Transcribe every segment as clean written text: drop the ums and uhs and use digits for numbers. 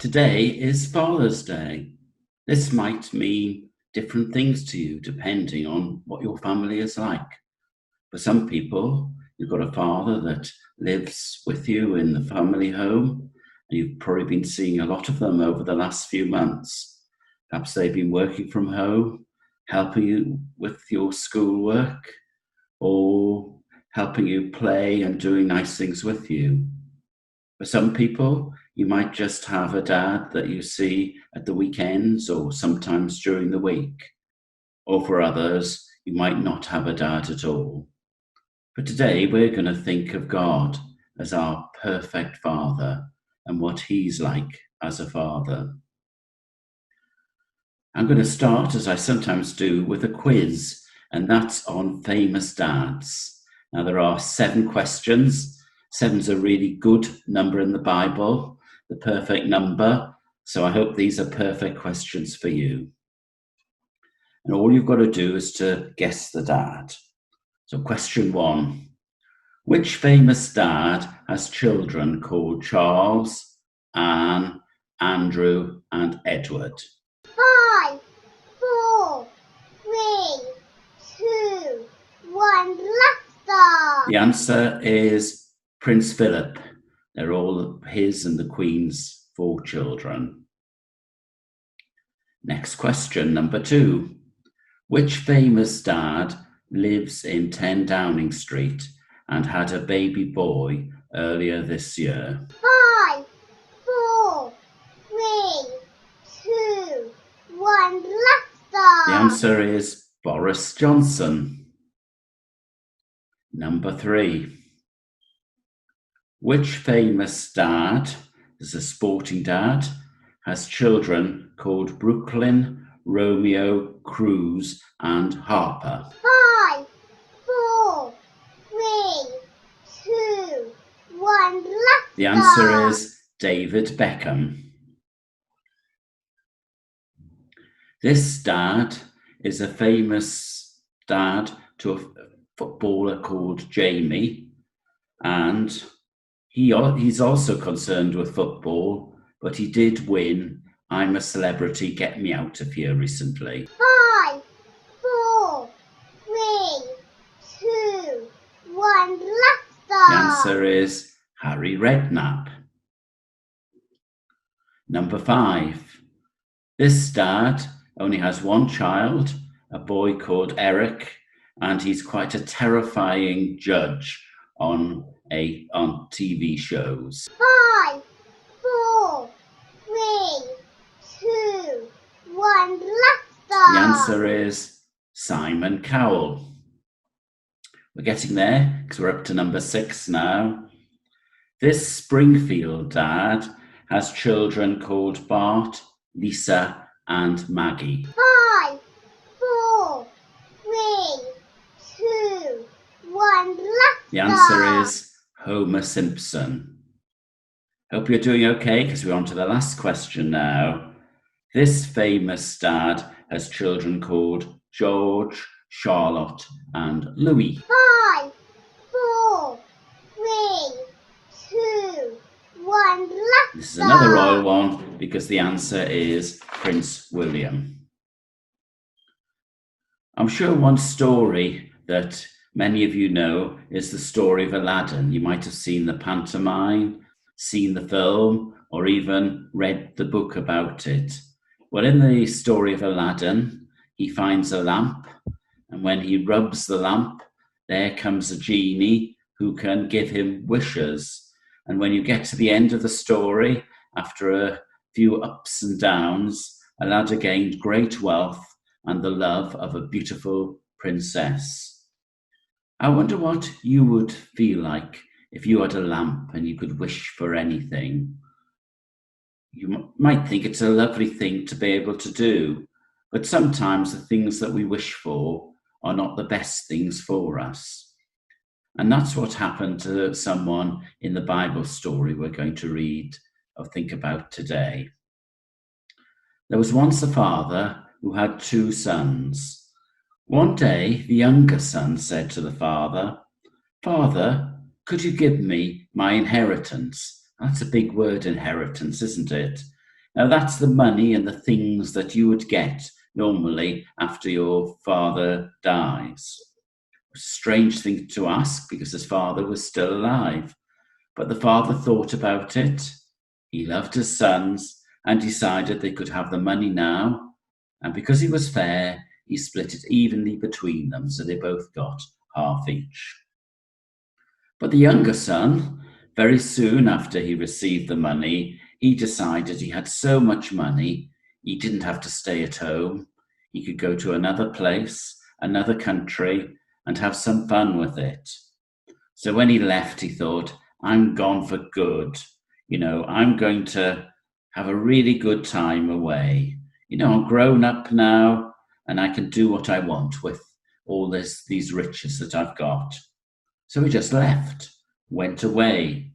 Today is Father's Day. This might mean different things to you depending on what your family is like. For some people, you've got a father that lives with you in the family home, and you've probably been seeing a lot of them over the last few months. Perhaps they've been working from home, helping you with your schoolwork, or helping you play and doing nice things with you. For some people, you might just have a dad that you see at the weekends or sometimes during the week. Or for others, you might not have a dad at all. But today we're going to think of God as our perfect Father and what He's like as a father. I'm going to start, as I sometimes do, with a quiz, and that's on famous dads. Now there are 7 questions. 7's a really good number in the Bible, the perfect number. So I hope these are perfect questions for you. And all you've got to do is to guess the dad. So question 1. Which famous dad has children called Charles, Anne, Andrew, and Edward? 5, 4, 3, 2, 1, let's start. The answer is Prince Philip. They're all his and the Queen's 4 children. Next question, number 2. Which famous dad lives in 10 Downing Street and had a baby boy earlier this year? 5, 4, 3, 2, 1, let's start. The answer is Boris Johnson. Number 3. Which famous dad, is a sporting dad, has children called Brooklyn, Romeo, Cruz, and Harper? 5, 4, 3, 2, 1, let's The start. answer is David Beckham. This dad is a famous dad to a footballer called Jamie, and he's also concerned with football, but he did win I'm a Celebrity, Get Me Out of Here recently. 5, 4, 3, 2, 1, let's start. The answer is Harry Redknapp. Number 5. This dad only has one child, a boy called Eric, and he's quite a terrifying judge on TV shows. 5, 4, 3, 2, 1, let's start. The answer is Simon Cowell. We're getting there because we're up to number 6 now. This Springfield dad has children called Bart, Lisa, and Maggie. 5, 4, 3, 2, 1, let's The answer start. is Homer Simpson. Hope you're doing okay because we're on to the last question now. This famous dad has children called George, Charlotte, and Louis. 5, 4, 3, 2, 1, let's This is start. another royal one because the answer is Prince William. I'm sure one story that many of you know is the story of Aladdin. You might have seen the pantomime, seen the film, or even read the book about it. Well, in the story of Aladdin, he finds a lamp, and when he rubs the lamp, there comes a genie who can give him wishes. And when you get to the end of the story, after a few ups and downs, Aladdin gained great wealth and the love of a beautiful princess. I wonder what you would feel like if you had a lamp and you could wish for anything. You might think it's a lovely thing to be able to do, but sometimes the things that we wish for are not the best things for us. And that's what happened to someone in the Bible story we're going to read or think about today. There was once a father who had 2 sons. One day, the younger son said to the father, "Father, could you give me my inheritance?" That's a big word, inheritance, isn't it? Now that's the money and the things that you would get normally after your father dies. A strange thing to ask because his father was still alive. But the father thought about it. He loved his sons and decided they could have the money now. And because he was fair, he split it evenly between them, so they both got half each. But the younger son, very soon after he received the money, he decided he had so much money, he didn't have to stay at home. He could go to another place, another country, and have some fun with it. So when he left, he thought, I'm gone for good. I'm going to have a really good time away. I'm grown up now and I can do what I want with all these riches that I've got. So he just left, went away.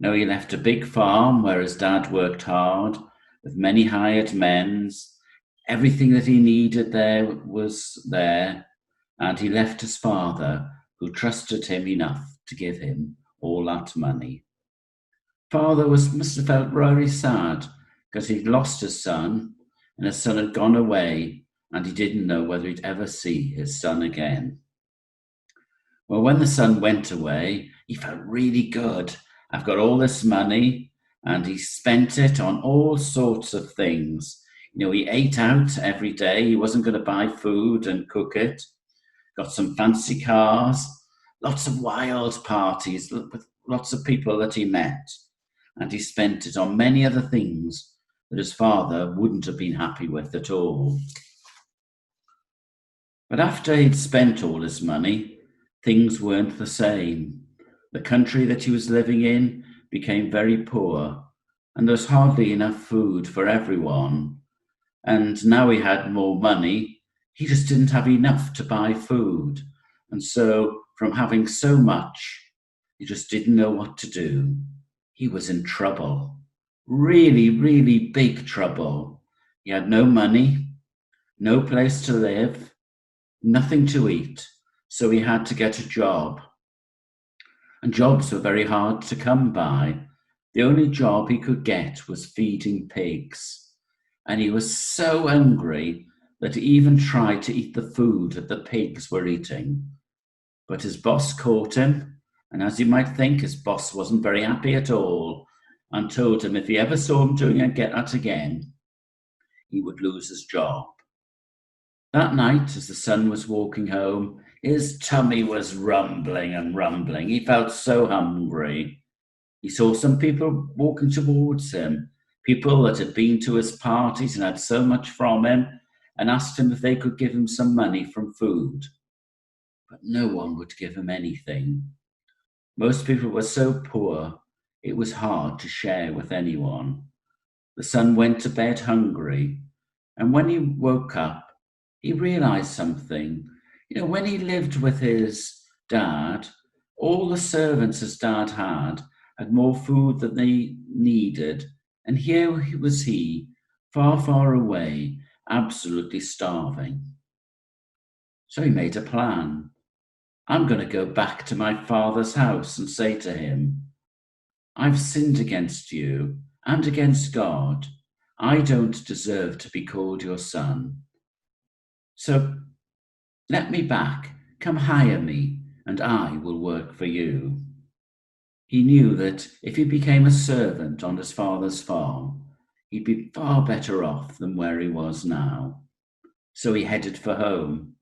He left a big farm where his dad worked hard with many hired men. Everything that he needed there was there. And he left his father, who trusted him enough to give him all that money. Father must have felt very sad because he'd lost his son and his son had gone away and he didn't know whether he'd ever see his son again. Well, when the son went away, he felt really good. I've got all this money, and he spent it on all sorts of things. He ate out every day. He wasn't going to buy food and cook it. Got some fancy cars, lots of wild parties with lots of people that he met. And he spent it on many other things that his father wouldn't have been happy with at all. But after he'd spent all his money, things weren't the same. The country that he was living in became very poor, and there was hardly enough food for everyone. And now he had more money, he just didn't have enough to buy food. And so, from having so much, he just didn't know what to do. He was in trouble. Really, really big trouble. He had no money, no place to live, nothing to eat, so he had to get a job. And jobs were very hard to come by. The only job he could get was feeding pigs. And he was so hungry that he even tried to eat the food that the pigs were eating. But his boss caught him, and as you might think, his boss wasn't very happy at all, and told him if he ever saw him doing that again, he would lose his job. That night, as the son was walking home, his tummy was rumbling and rumbling. He felt so hungry. He saw some people walking towards him, people that had been to his parties and had so much from him, and asked him if they could give him some money from food. But no one would give him anything. Most people were so poor, it was hard to share with anyone. The son went to bed hungry, and when he woke up, he realized something. When he lived with his dad, all the servants his dad had more food than they needed, and here was he, far, far away, absolutely starving. So he made a plan. I'm going to go back to my father's house and say to him, I've sinned against you and against God. I don't deserve to be called your son. So let me back, come hire me, and I will work for you. He knew that if he became a servant on his father's farm, he'd be far better off than where he was now. So he headed for home.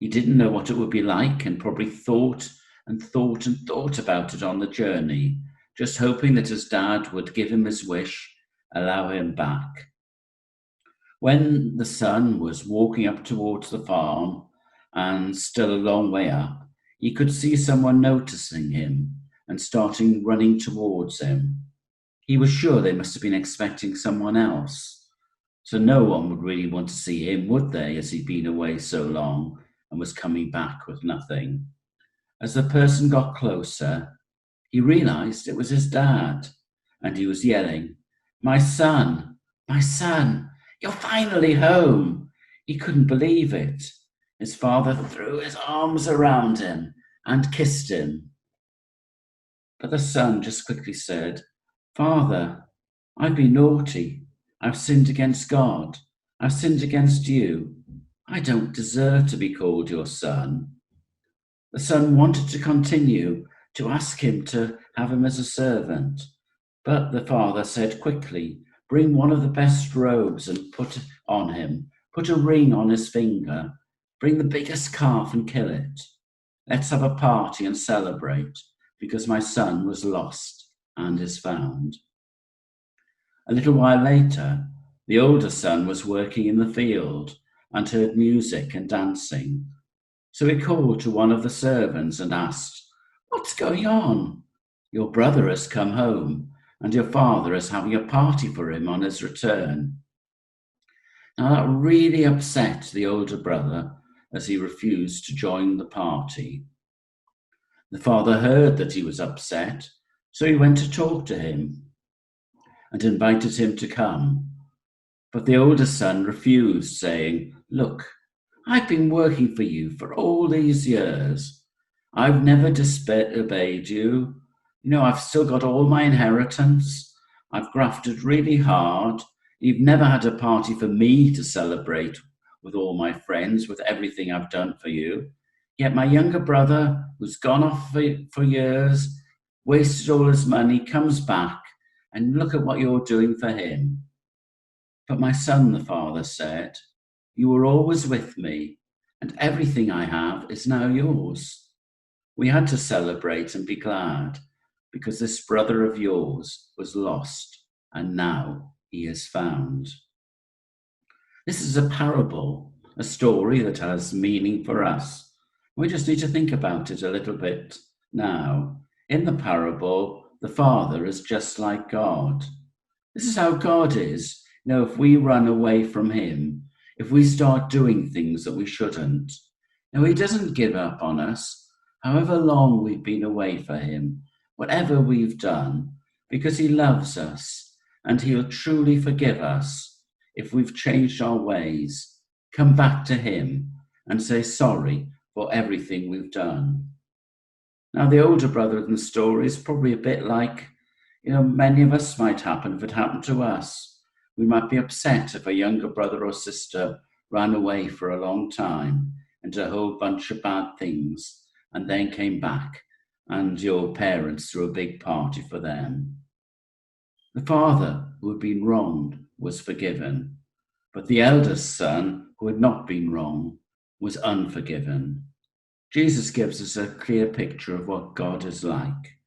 He didn't know what it would be like and probably thought about it on the journey, just hoping that his dad would give him his wish, allow him back. When the son was walking up towards the farm, and still a long way up, he could see someone noticing him and starting running towards him. He was sure they must have been expecting someone else. So no one would really want to see him, would they, as he'd been away so long and was coming back with nothing. As the person got closer, he realized it was his dad, and he was yelling, my son, you're finally home." He couldn't believe it. His father threw his arms around him and kissed him. But the son just quickly said, "Father, I've been naughty. I've sinned against God. I've sinned against you. I don't deserve to be called your son." The son wanted to continue to ask him to have him as a servant, but the father said quickly, "Bring one of the best robes and put it on him. Put a ring on his finger. Bring the biggest calf and kill it. Let's have a party and celebrate, because my son was lost and is found." A little while later, the older son was working in the field and heard music and dancing. So he called to one of the servants and asked, "What's going on? Your brother has come home, and your father is having a party for him on his return." Now that really upset the older brother, as he refused to join the party. The father heard that he was upset, so he went to talk to him and invited him to come. But the older son refused, saying, "Look, I've been working for you for all these years. I've never disobeyed you. I've still got all my inheritance. I've grafted really hard. You've never had a party for me to celebrate with all my friends, with everything I've done for you. Yet my younger brother, who's gone off for years, wasted all his money, comes back, and look at what you're doing for him." "But my son," the father said, "you were always with me, and everything I have is now yours. We had to celebrate and be glad, because this brother of yours was lost, and now he is found." This is a parable, a story that has meaning for us. We just need to think about it a little bit now. In the parable, the father is just like God. This is how God is. If we run away from him, if we start doing things that we shouldn't, he doesn't give up on us, however long we've been away from him, whatever we've done, because he loves us, and he'll truly forgive us if we've changed our ways, come back to him and say sorry for everything we've done. Now, the older brother in the story is probably a bit like, many of us might happen if it happened to us. We might be upset if a younger brother or sister ran away for a long time and did a whole bunch of bad things and then came back and your parents threw a big party for them. The father who had been wronged was forgiven, but the eldest son who had not been wronged was unforgiven. Jesus gives us a clear picture of what God is like.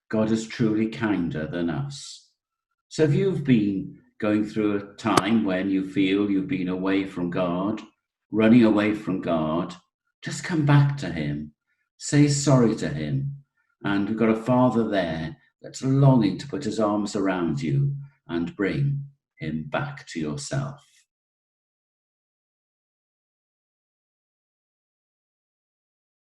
God is truly kinder than us. So if you've been going through a time when you feel you've been away from God, running away from God, just come back to him. Say sorry to him. And we've got a Father there that's longing to put his arms around you and bring him back to yourself.